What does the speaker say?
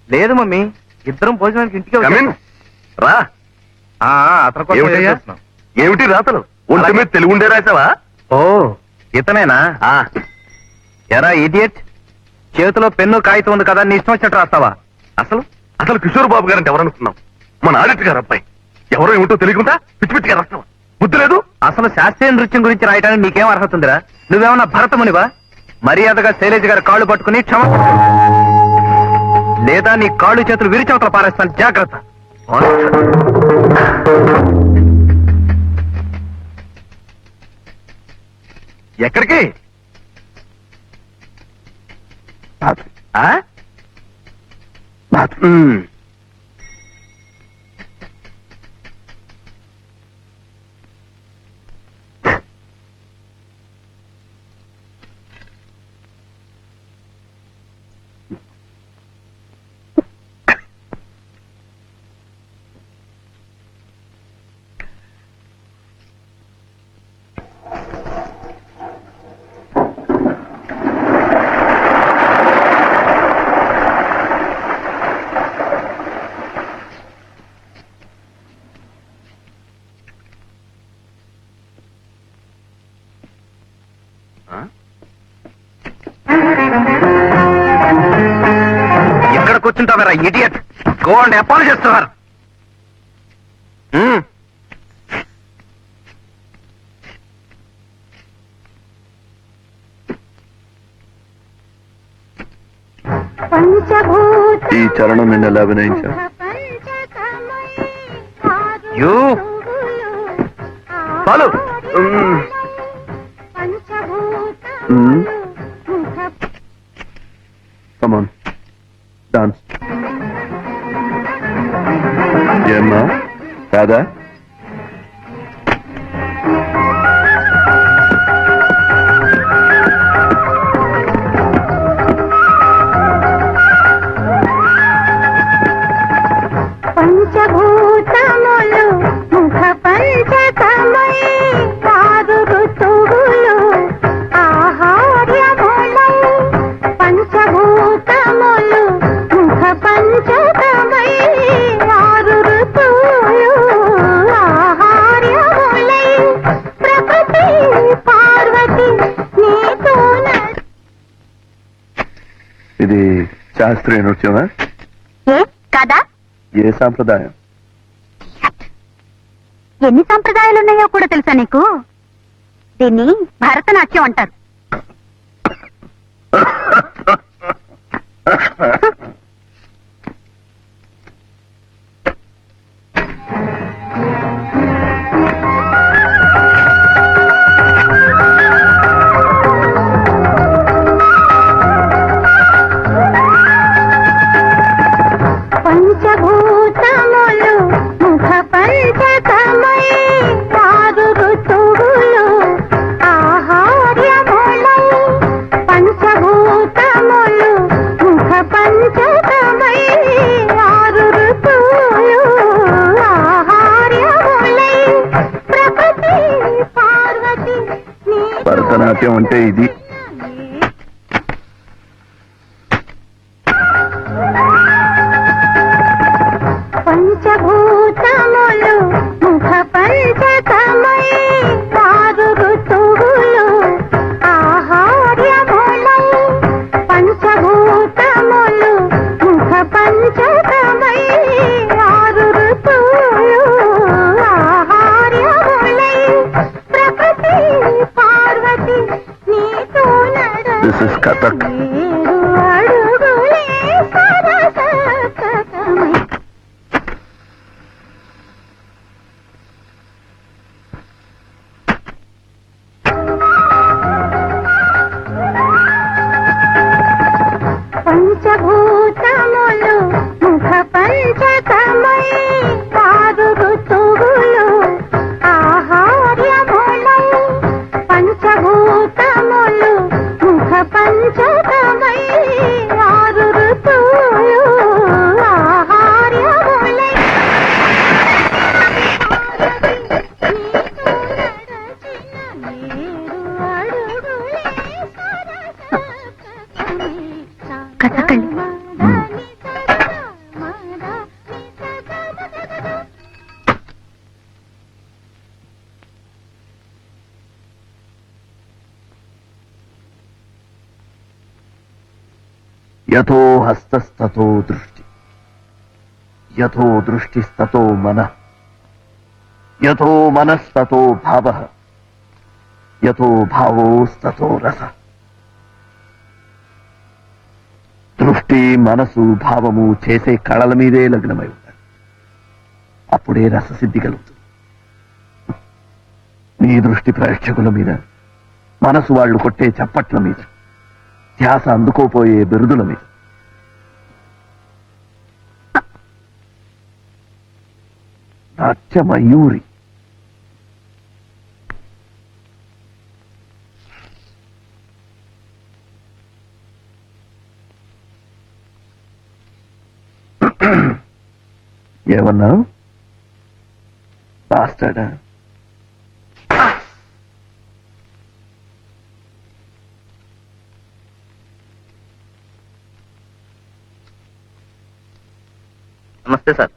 లేదు మమ్మీ, ఇద్దరం భోజనానికి ఇంటికి వచ్చాం. రా. అతని కోసం ఏమిటయ్యా? ఎదురు చూస్తున్నాం. ఏమిటి రాతలు? ఒంటి మీద తెలుగు ఉండే రాసావా? ఓ ఇతనేనా? ఎరా ఇడియట్, చేతిలో పెన్ను కాగితం ఉంది కదా, నీ ఇష్టం వచ్చినట్టు రాస్తావా? అసలు అసలు కిషోర్ బాబు గారంటే ఎవరనుకున్నాం? మన ఆడిట్ గారు అబ్బాయి. ఎవరో ఏమిటో తెలియకుండా పిచ్చి పిచ్చిగా రాస్తావా? బుద్ధి లేదు. అసలు శాస్త్రీయ నృత్యం గురించి రాయడానికి నీకేం అర్హత ఉందిరా? నువ్వేమన్నా భరతమునివా? మర్యాదగా శైలేజ్ గారి కాళ్ళు పట్టుకుని క్షమ, లేదా నీ కాళ్ళు చేతులు విరిచవతల పారేస్తాను, జాగ్రత్త. ఎక్కడికి? ఎక్కడ కూర్చుంటావారా idiot? Go and apologize to her. ఈ చరణం నిన్న ఎలా అభినయించా? చాలు. Come on, dance. ఏమ్మా కాదా? పంచభూతములు ముఖ పంచకమై ఆరు ఋతువులు ఆహార్యములై. పంచభూతములు ముఖ పంచకమై ఆరు ఋతువులు ఆహార్యములై. ప్రకృతి పార్వతి నీతో. ఇది శాస్త్రీయ నృత్యమా? కదా? ఏ సాంప్రదాయం? ఎన్ని సంప్రదాయాలున్నాయో కూడా తెలుసా నీకు? దీన్ని భరతనాట్యం అంటారు. పంచభూతములు ముఖ పంచకమై ఆరు ఋతువులు ఆహార్యములై. పంచభూతములు ముఖ పంచకమై ఆరు ఋతువులు ఆహార్యములై. ప్రకృతి పార్వతి భరతనాట్యం అంటే ఇది. పంచభూతములు ముఖ పంచకమై ఆరు ఋతువులు ఆహార్యములై. పంచభూతములు ముఖ పంచకమై ఆరు ఋతువులు ఆహార్యములై. ప్రకృతి పార్వతి నీతో This is Kathak. అడుగులే సరసకమై. పంచభూతములు ముఖ పంచకమై ఆరు ఋతువులు ఆహార్యములై. పంచభూతములు ముఖ పంచకమై యథో హస్తస్తతో దృష్టి, యథో దృష్టిస్తతో మనః, యథో మనస్తతో భావః, యథో భావోస్తతో రసః. దృష్టి, మనసు, భావము చేసే కళల మీదే లగ్నమై ఉండాలి. అప్పుడే రససిద్ధి కలుగుతుంది. నీ దృష్టి ప్రేక్షకుల మీద, మనసు వాళ్ళు కొట్టే చప్పట్ల మీద, ధ్యాస అందుకోపోయే బిరుదుల మీద. నాట్యమయూరి. ఏమన్నా బాస్టాడా? నమస్తే సార్.